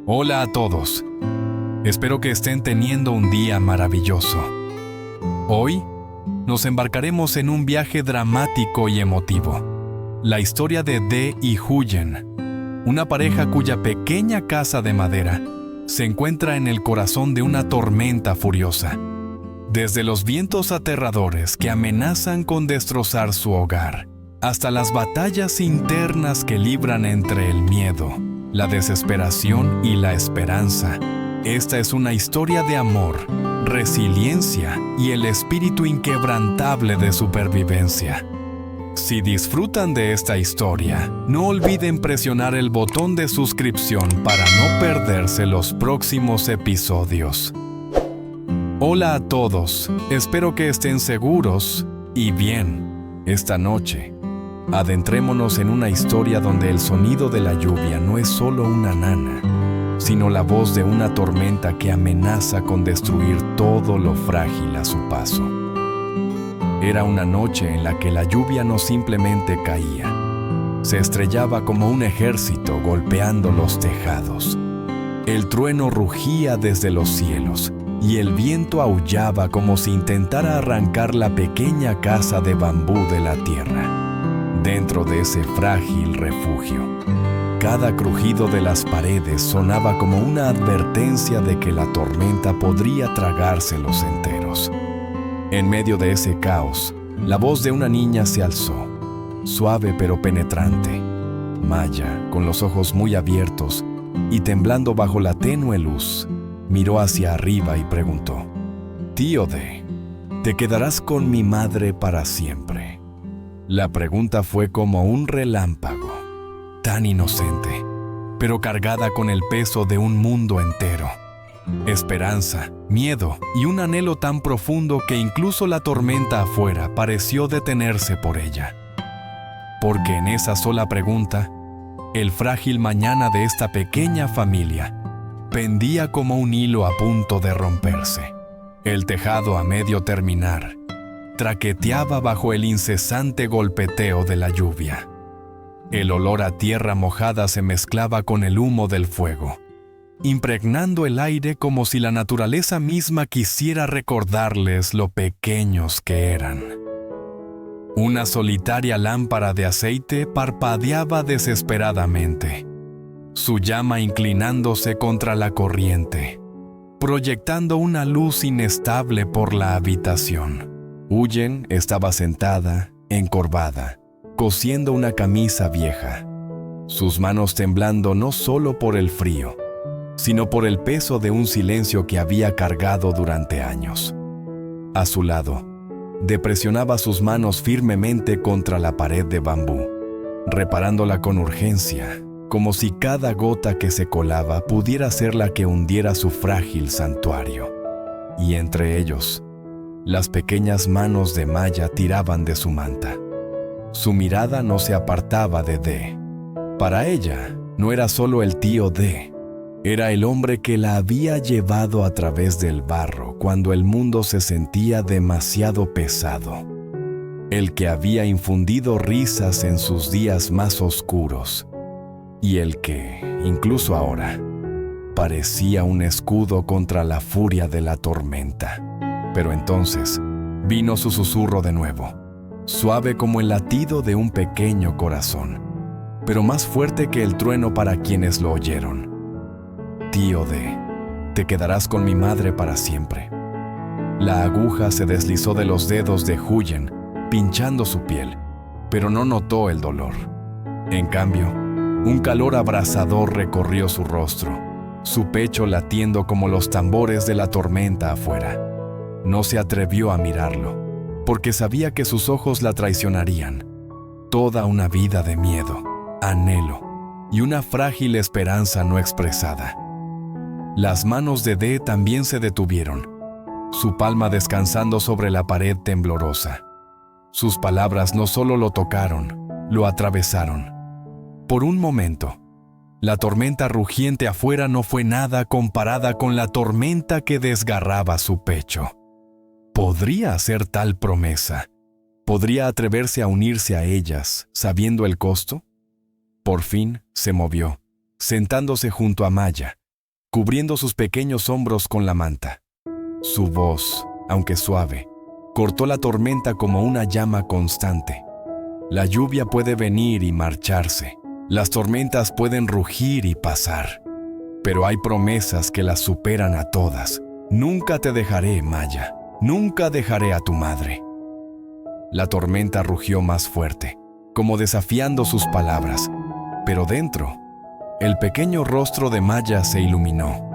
Hola a todos. Espero que estén teniendo un día maravilloso. Hoy nos embarcaremos en un viaje dramático y emotivo. La historia de Dee y Huyen, una pareja cuya pequeña casa de madera se encuentra en el corazón de una tormenta furiosa. Desde los vientos aterradores que amenazan con destrozar su hogar, hasta las batallas internas que libran entre el miedo, la desesperación y la esperanza. Esta es una historia de amor, resiliencia y el espíritu inquebrantable de supervivencia. Si disfrutan de esta historia, no olviden presionar el botón de suscripción para no perderse los próximos episodios. Hola a todos, espero que estén seguros y bien. Esta noche, adentrémonos en una historia donde el sonido de la lluvia no es solo una nana, sino la voz de una tormenta que amenaza con destruir todo lo frágil a su paso. Era una noche en la que la lluvia no simplemente caía, se estrellaba como un ejército golpeando los tejados. El trueno rugía desde los cielos y el viento aullaba como si intentara arrancar la pequeña casa de bambú de la tierra. Dentro de ese frágil refugio, cada crujido de las paredes sonaba como una advertencia de que la tormenta podría tragárselos enteros. En medio de ese caos, la voz de una niña se alzó, suave pero penetrante. Maya, con los ojos muy abiertos y temblando bajo la tenue luz, miró hacia arriba y preguntó: «Tío Dee, ¿te quedarás con mi madre para siempre?». La pregunta fue como un relámpago, tan inocente, pero cargada con el peso de un mundo entero. Esperanza, miedo y un anhelo tan profundo que incluso la tormenta afuera pareció detenerse por ella. Porque en esa sola pregunta, el frágil mañana de esta pequeña familia pendía como un hilo a punto de romperse. El tejado a medio terminar traqueteaba bajo el incesante golpeteo de la lluvia. El olor a tierra mojada se mezclaba con el humo del fuego, impregnando el aire como si la naturaleza misma quisiera recordarles lo pequeños que eran. Una solitaria lámpara de aceite parpadeaba desesperadamente, su llama inclinándose contra la corriente, proyectando una luz inestable por la habitación. Huyen estaba sentada, encorvada, cosiendo una camisa vieja, sus manos temblando no solo por el frío, sino por el peso de un silencio que había cargado durante años. A su lado, Dee presionaba sus manos firmemente contra la pared de bambú, reparándola con urgencia, como si cada gota que se colaba pudiera ser la que hundiera su frágil santuario. Y entre ellos, las pequeñas manos de Maya tiraban de su manta. Su mirada no se apartaba de Dee. Para ella, no era solo el tío Dee, era el hombre que la había llevado a través del barro cuando el mundo se sentía demasiado pesado. El que había infundido risas en sus días más oscuros. Y el que, incluso ahora, parecía un escudo contra la furia de la tormenta. Pero entonces vino su susurro de nuevo, suave como el latido de un pequeño corazón, pero más fuerte que el trueno para quienes lo oyeron. «Tío Dee, te quedarás con mi madre para siempre». La aguja se deslizó de los dedos de Huyen, pinchando su piel, pero no notó el dolor. En cambio, un calor abrasador recorrió su rostro, su pecho latiendo como los tambores de la tormenta afuera. No se atrevió a mirarlo, porque sabía que sus ojos la traicionarían. Toda una vida de miedo, anhelo y una frágil esperanza no expresada. Las manos de Dee también se detuvieron, su palma descansando sobre la pared temblorosa. Sus palabras no solo lo tocaron, lo atravesaron. Por un momento, la tormenta rugiente afuera no fue nada comparada con la tormenta que desgarraba su pecho. ¿Podría hacer tal promesa? ¿Podría atreverse a unirse a ellas, sabiendo el costo? Por fin se movió, sentándose junto a Maya, cubriendo sus pequeños hombros con la manta. Su voz, aunque suave, cortó la tormenta como una llama constante. La lluvia puede venir y marcharse. Las tormentas pueden rugir y pasar. Pero hay promesas que las superan a todas. Nunca te dejaré, Maya. Nunca dejaré a tu madre. La tormenta rugió más fuerte, como desafiando sus palabras. Pero dentro, el pequeño rostro de Maya se iluminó,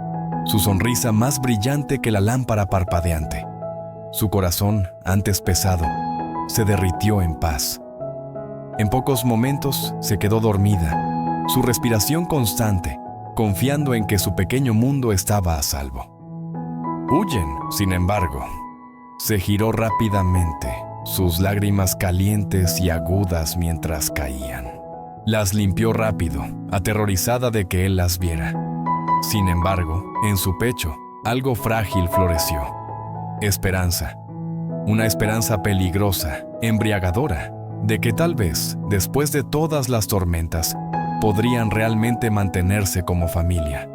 su sonrisa más brillante que la lámpara parpadeante. Su corazón, antes pesado, se derritió en paz. En pocos momentos se quedó dormida, su respiración constante, confiando en que su pequeño mundo estaba a salvo. Huyen, sin embargo, se giró rápidamente, sus lágrimas calientes y agudas mientras caían. Las limpió rápido, aterrorizada de que él las viera. Sin embargo, en su pecho, algo frágil floreció. Esperanza. Una esperanza peligrosa, embriagadora, de que tal vez, después de todas las tormentas, podrían realmente mantenerse como familia.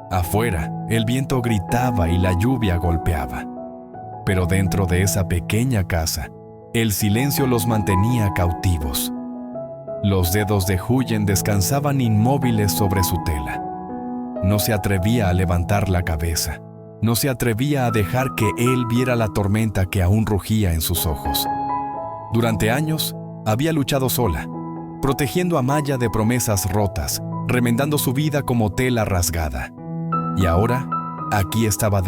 Afuera, el viento gritaba y la lluvia golpeaba. Pero dentro de esa pequeña casa, el silencio los mantenía cautivos. Los dedos de Huyen descansaban inmóviles sobre su tela. No se atrevía a levantar la cabeza. No se atrevía a dejar que él viera la tormenta que aún rugía en sus ojos. Durante años, había luchado sola, protegiendo a Maya de promesas rotas, remendando su vida como tela rasgada. Y ahora, aquí estaba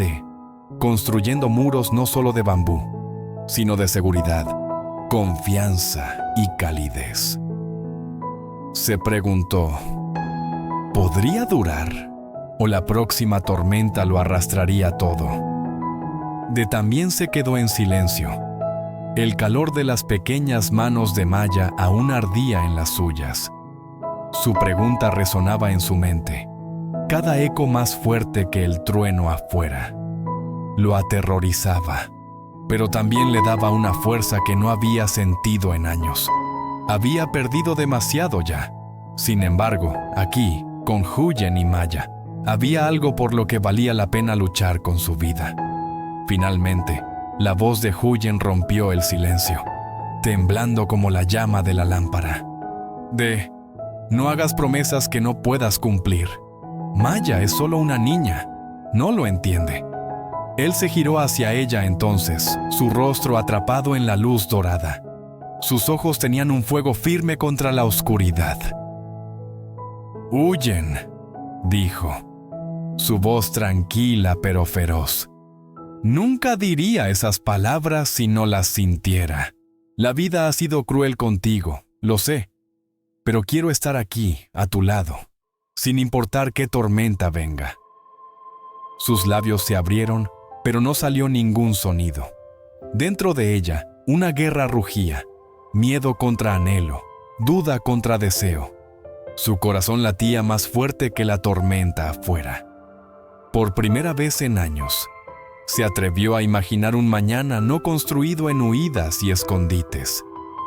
construyendo muros no solo de bambú, sino de seguridad, confianza y calidez. Se preguntó, ¿podría durar? ¿O la próxima tormenta lo arrastraría todo? También se quedó en silencio. El calor de las pequeñas manos de Maya aún ardía en las suyas. Su pregunta resonaba en su mente, cada eco más fuerte que el trueno afuera. Lo aterrorizaba, pero también le daba una fuerza que no había sentido en años. Había perdido demasiado ya. Sin embargo, aquí, con Huyen y Maya, había algo por lo que valía la pena luchar con su vida. Finalmente, la voz de Huyen rompió el silencio, temblando como la llama de la lámpara. No hagas promesas que no puedas cumplir. Maya es solo una niña, no lo entiende. Él se giró hacia ella entonces, su rostro atrapado en la luz dorada. Sus ojos tenían un fuego firme contra la oscuridad. «Huyen», dijo, su voz tranquila pero feroz. Nunca diría esas palabras si no las sintiera. La vida ha sido cruel contigo, lo sé, pero quiero estar aquí, a tu lado, sin importar qué tormenta venga. Sus labios se abrieron, pero no salió ningún sonido. Dentro de ella, una guerra rugía, miedo contra anhelo, duda contra deseo. Su corazón latía más fuerte que la tormenta afuera. Por primera vez en años, se atrevió a imaginar un mañana no construido en huidas y escondites,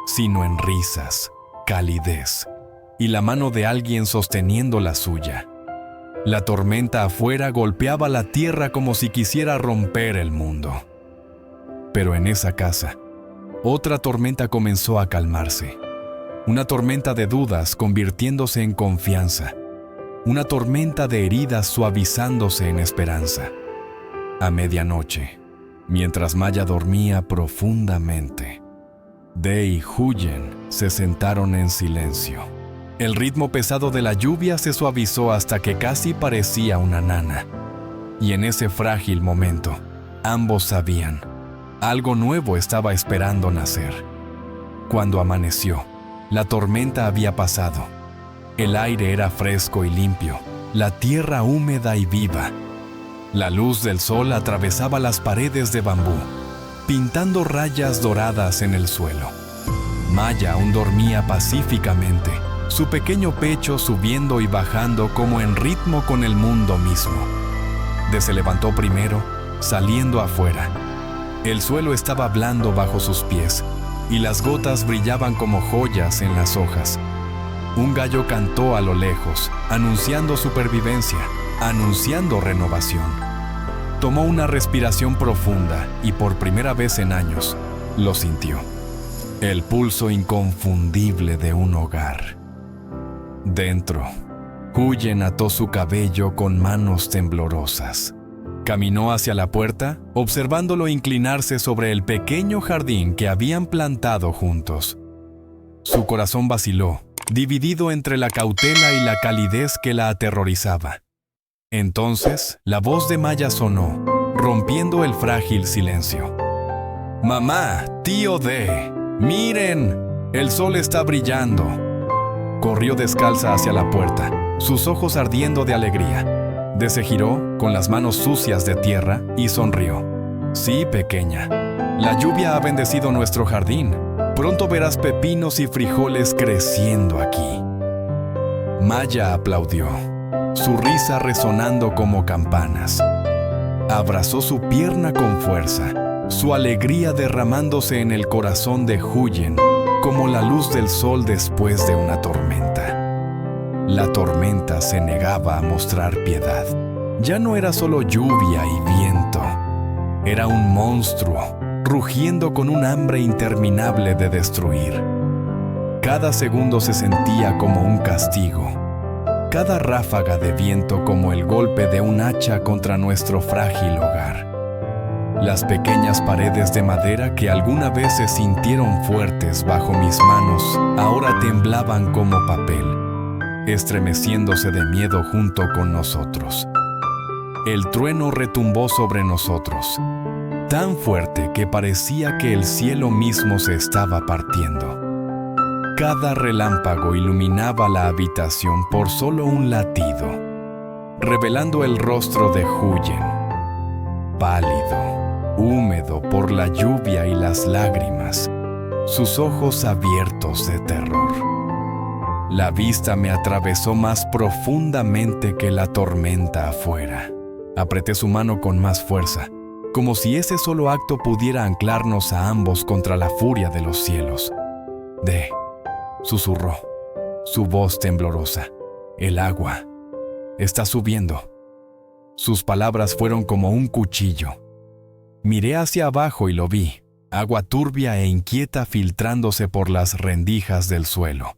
sino en risas, calidez y la mano de alguien sosteniendo la suya. La tormenta afuera golpeaba la tierra como si quisiera romper el mundo. Pero en esa casa, otra tormenta comenzó a calmarse. Una tormenta de dudas convirtiéndose en confianza. Una tormenta de heridas suavizándose en esperanza. A medianoche, mientras Maya dormía profundamente, y Huyen se sentaron en silencio. El ritmo pesado de la lluvia se suavizó hasta que casi parecía una nana. Y en ese frágil momento, ambos sabían, algo nuevo estaba esperando nacer. Cuando amaneció, la tormenta había pasado. El aire era fresco y limpio, la tierra húmeda y viva. La luz del sol atravesaba las paredes de bambú, pintando rayas doradas en el suelo. Maya aún dormía pacíficamente, su pequeño pecho subiendo y bajando como en ritmo con el mundo mismo. Se levantó primero, saliendo afuera. El suelo estaba blando bajo sus pies, y las gotas brillaban como joyas en las hojas. Un gallo cantó a lo lejos, anunciando supervivencia, anunciando renovación. Tomó una respiración profunda y por primera vez en años lo sintió. El pulso inconfundible de un hogar. Dentro, Huyen ató su cabello con manos temblorosas. Caminó hacia la puerta, observándolo inclinarse sobre el pequeño jardín que habían plantado juntos. Su corazón vaciló, dividido entre la cautela y la calidez que la aterrorizaba. Entonces, la voz de Maya sonó, rompiendo el frágil silencio. «Mamá, tío D, miren, el sol está brillando». Corrió descalza hacia la puerta, sus ojos ardiendo de alegría. Se giró con las manos sucias de tierra y sonrió. «Sí, pequeña, la lluvia ha bendecido nuestro jardín. Pronto verás pepinos y frijoles creciendo aquí». Maya aplaudió, su risa resonando como campanas. Abrazó su pierna con fuerza, su alegría derramándose en el corazón de Huyen como la luz del sol después de una tormenta. La tormenta se negaba a mostrar piedad. Ya no era solo lluvia y viento. Era un monstruo, rugiendo con un hambre interminable de destruir. Cada segundo se sentía como un castigo. Cada ráfaga de viento como el golpe de un hacha contra nuestro frágil hogar. Las pequeñas paredes de madera que alguna vez se sintieron fuertes bajo mis manos, ahora temblaban como papel, estremeciéndose de miedo junto con nosotros. El trueno retumbó sobre nosotros, tan fuerte que parecía que el cielo mismo se estaba partiendo. Cada relámpago iluminaba la habitación por solo un latido, revelando el rostro de Huyen, pálido, húmedo por la lluvia y las lágrimas, sus ojos abiertos de terror. La vista me atravesó más profundamente que la tormenta afuera. Apreté su mano con más fuerza, como si ese solo acto pudiera anclarnos a ambos contra la furia de los cielos. Susurró, su voz temblorosa. «El agua está subiendo». Sus palabras fueron como un cuchillo. Miré hacia abajo y lo vi, agua turbia e inquieta filtrándose por las rendijas del suelo,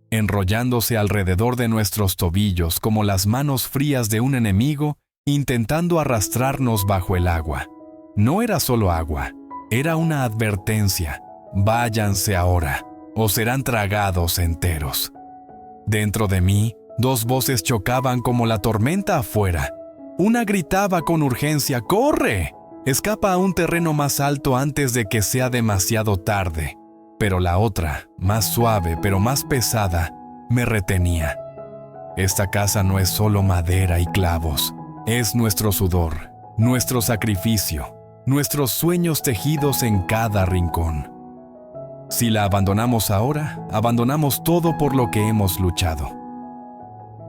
enrollándose alrededor de nuestros tobillos como las manos frías de un enemigo intentando arrastrarnos bajo el agua. No era solo agua, era una advertencia. «Váyanse ahora, o serán tragados enteros». Dentro de mí, dos voces chocaban como la tormenta afuera. Una gritaba con urgencia: «¡Corre! Escapa a un terreno más alto antes de que sea demasiado tarde». Pero la otra, más suave pero más pesada, me retenía. «Esta casa no es solo madera y clavos. Es nuestro sudor, nuestro sacrificio, nuestros sueños tejidos en cada rincón. Si la abandonamos ahora, abandonamos todo por lo que hemos luchado».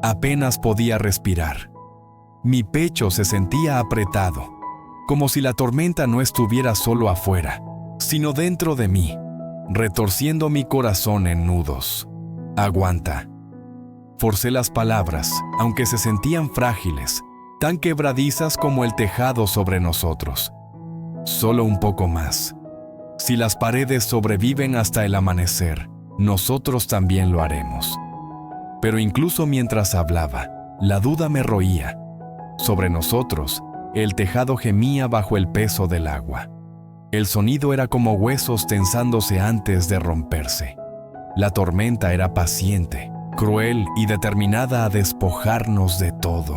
Apenas podía respirar. Mi pecho se sentía apretado, como si la tormenta no estuviera solo afuera, sino dentro de mí, retorciendo mi corazón en nudos. «Aguanta». Forcé las palabras, aunque se sentían frágiles, tan quebradizas como el tejado sobre nosotros. «Solo un poco más. Si las paredes sobreviven hasta el amanecer, nosotros también lo haremos». Pero incluso mientras hablaba, la duda me roía. Sobre nosotros, el tejado gemía bajo el peso del agua. El sonido era como huesos tensándose antes de romperse. La tormenta era paciente, cruel y determinada a despojarnos de todo.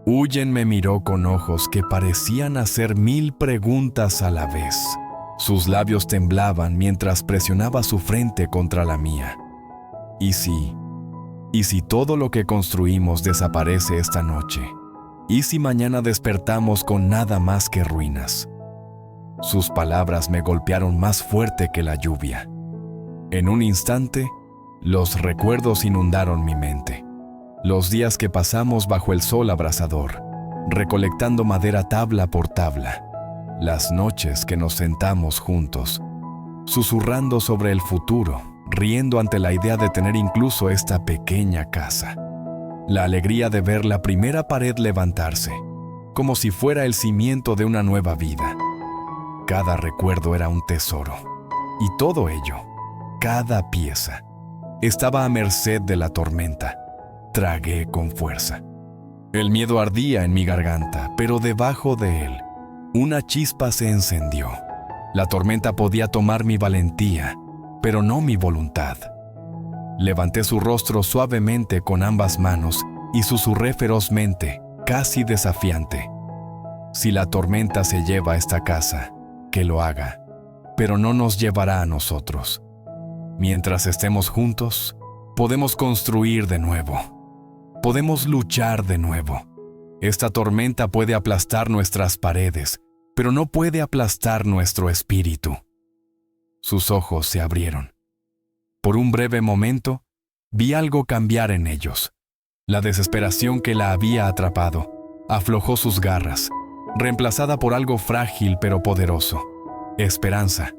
Huyen me miró con ojos que parecían hacer 1000 preguntas a la vez. Sus labios temblaban mientras presionaba su frente contra la mía. ¿Y si todo lo que construimos desaparece esta noche? ¿Y si mañana despertamos con nada más que ruinas? Sus palabras me golpearon más fuerte que la lluvia. En un instante, los recuerdos inundaron mi mente. Los días que pasamos bajo el sol abrasador, recolectando madera tabla por tabla. Las noches que nos sentamos juntos, susurrando sobre el futuro, riendo ante la idea de tener incluso esta pequeña casa. La alegría de ver la primera pared levantarse, como si fuera el cimiento de una nueva vida. Cada recuerdo era un tesoro, y todo ello, cada pieza, estaba a merced de la tormenta. Tragué con fuerza. El miedo ardía en mi garganta, pero debajo de él, una chispa se encendió. La tormenta podía tomar mi valentía, pero no mi voluntad. Levanté su rostro suavemente con ambas manos y susurré ferozmente, casi desafiante: si la tormenta se lleva a esta casa, que lo haga, pero no nos llevará a nosotros. Mientras estemos juntos, podemos construir de nuevo. Podemos luchar de nuevo. Esta tormenta puede aplastar nuestras paredes, pero no puede aplastar nuestro espíritu. Sus ojos se abrieron. Por un breve momento, vi algo cambiar en ellos. La desesperación que la había atrapado aflojó sus garras, reemplazada por algo frágil pero poderoso: esperanza.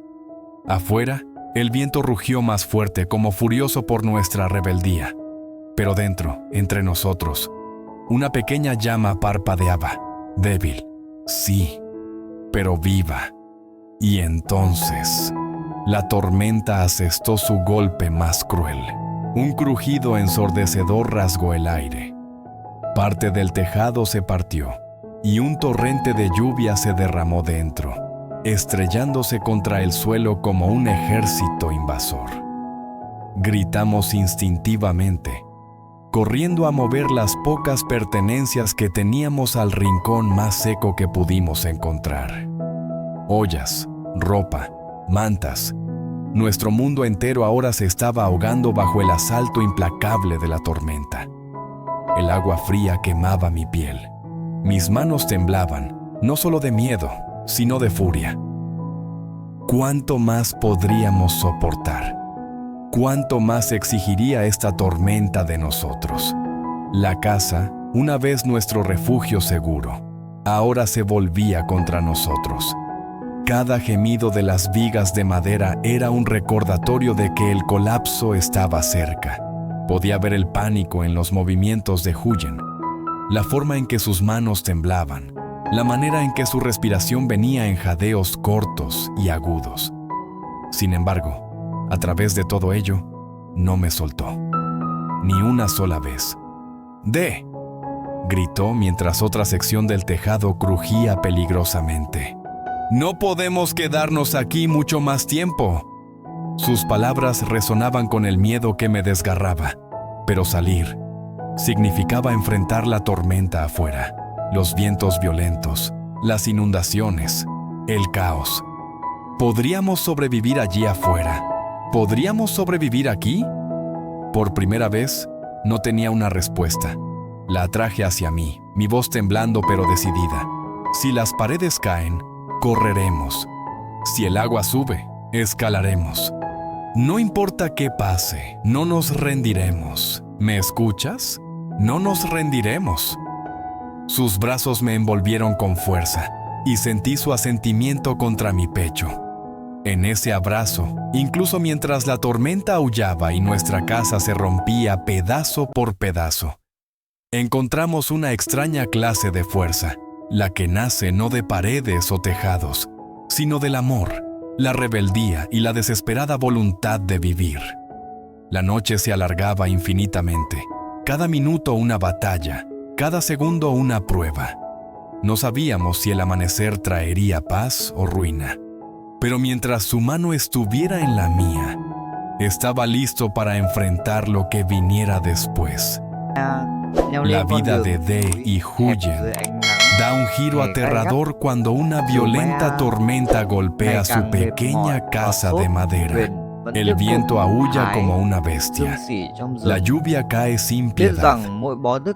Afuera, el viento rugió más fuerte, como furioso por nuestra rebeldía. Pero dentro, entre nosotros, una pequeña llama parpadeaba, débil, sí, pero viva. Y entonces, la tormenta asestó su golpe más cruel. Un crujido ensordecedor rasgó el aire. Parte del tejado se partió, y un torrente de lluvia se derramó dentro, estrellándose contra el suelo como un ejército invasor. Gritamos instintivamente, corriendo a mover las pocas pertenencias que teníamos al rincón más seco que pudimos encontrar. Ollas, ropa, mantas. Nuestro mundo entero ahora se estaba ahogando bajo el asalto implacable de la tormenta. El agua fría quemaba mi piel. Mis manos temblaban, no solo de miedo, sino de furia. ¿Cuánto más podríamos soportar? ¿Cuánto más exigiría esta tormenta de nosotros? La casa, una vez nuestro refugio seguro, ahora se volvía contra nosotros. Cada gemido de las vigas de madera era un recordatorio de que el colapso estaba cerca. Podía ver el pánico en los movimientos de Huyen, la forma en que sus manos temblaban, la manera en que su respiración venía en jadeos cortos y agudos. Sin embargo, a través de todo ello, no me soltó, ni una sola vez. ¡De!, gritó mientras otra sección del tejado crujía peligrosamente. «No podemos quedarnos aquí mucho más tiempo». Sus palabras resonaban con el miedo que me desgarraba, pero salir significaba enfrentar la tormenta afuera, los vientos violentos, las inundaciones, el caos. ¿Podríamos sobrevivir allí afuera? ¿Podríamos sobrevivir aquí? Por primera vez, no tenía una respuesta. La atraje hacia mí, mi voz temblando pero decidida. Si las paredes caen, correremos. Si el agua sube, escalaremos. No importa qué pase, no nos rendiremos. ¿Me escuchas? No nos rendiremos. Sus brazos me envolvieron con fuerza y sentí su asentimiento contra mi pecho. En ese abrazo, incluso mientras la tormenta aullaba y nuestra casa se rompía pedazo por pedazo, encontramos una extraña clase de fuerza, la que nace no de paredes o tejados, sino del amor, la rebeldía y la desesperada voluntad de vivir. La noche se alargaba infinitamente, cada minuto una batalla, cada segundo una prueba. No sabíamos si el amanecer traería paz o ruina. Pero mientras su mano estuviera en la mía, estaba listo para enfrentar lo que viniera después. La vida de Dae y Huyen da un giro aterrador cuando una violenta tormenta golpea su pequeña casa de madera. El viento aúlla como una bestia. La lluvia cae sin piedad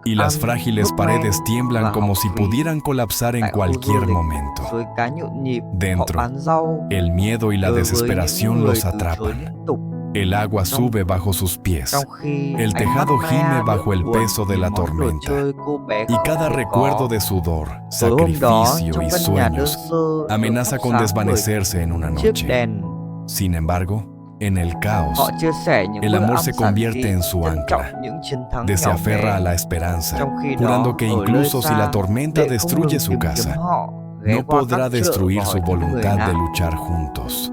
y las frágiles paredes tiemblan como si pudieran colapsar en cualquier momento. Dentro, el miedo y la desesperación los atrapan. El agua sube bajo sus pies. El tejado gime bajo el peso de la tormenta. Y cada recuerdo de sudor, sacrificio y sueños amenaza con desvanecerse en una noche. Sin embargo, En el caos, Họ chia sẻ những el bữa amor ăn se sản convierte dị, en su trân trọng ancla, những chiến thắng se nhỏ aferra a bé. la esperanza, Trong khi jurando đó, que ở nơi incluso si la xa, tormenta Đệ không destruye ngừng su tìm kiếm casa, họ, ghé no qua các podrá chợ destruir và su hỏi thăm người voluntad de lạ. luchar juntos.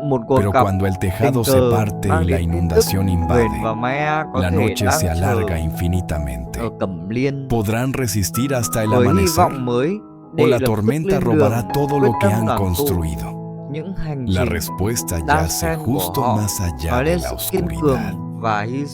Một cột Pero cặp cuando el tình tejado se cờ parte y mang la đến tin tức inundación Huyền invade, và Maya có la thể noche đang se chờ alarga infinitamente. ở Cẩm Liên ¿Podrán resistir hasta el với hy amanecer? vọng mới ¿O để la lập tức tormenta lên đường robará todo quyết lo que tâm han đoàn tụ construido? những hành La trình respuesta đan yace xen của justo họ más allá nói de lên la sự kiên cường oscuridad. và hy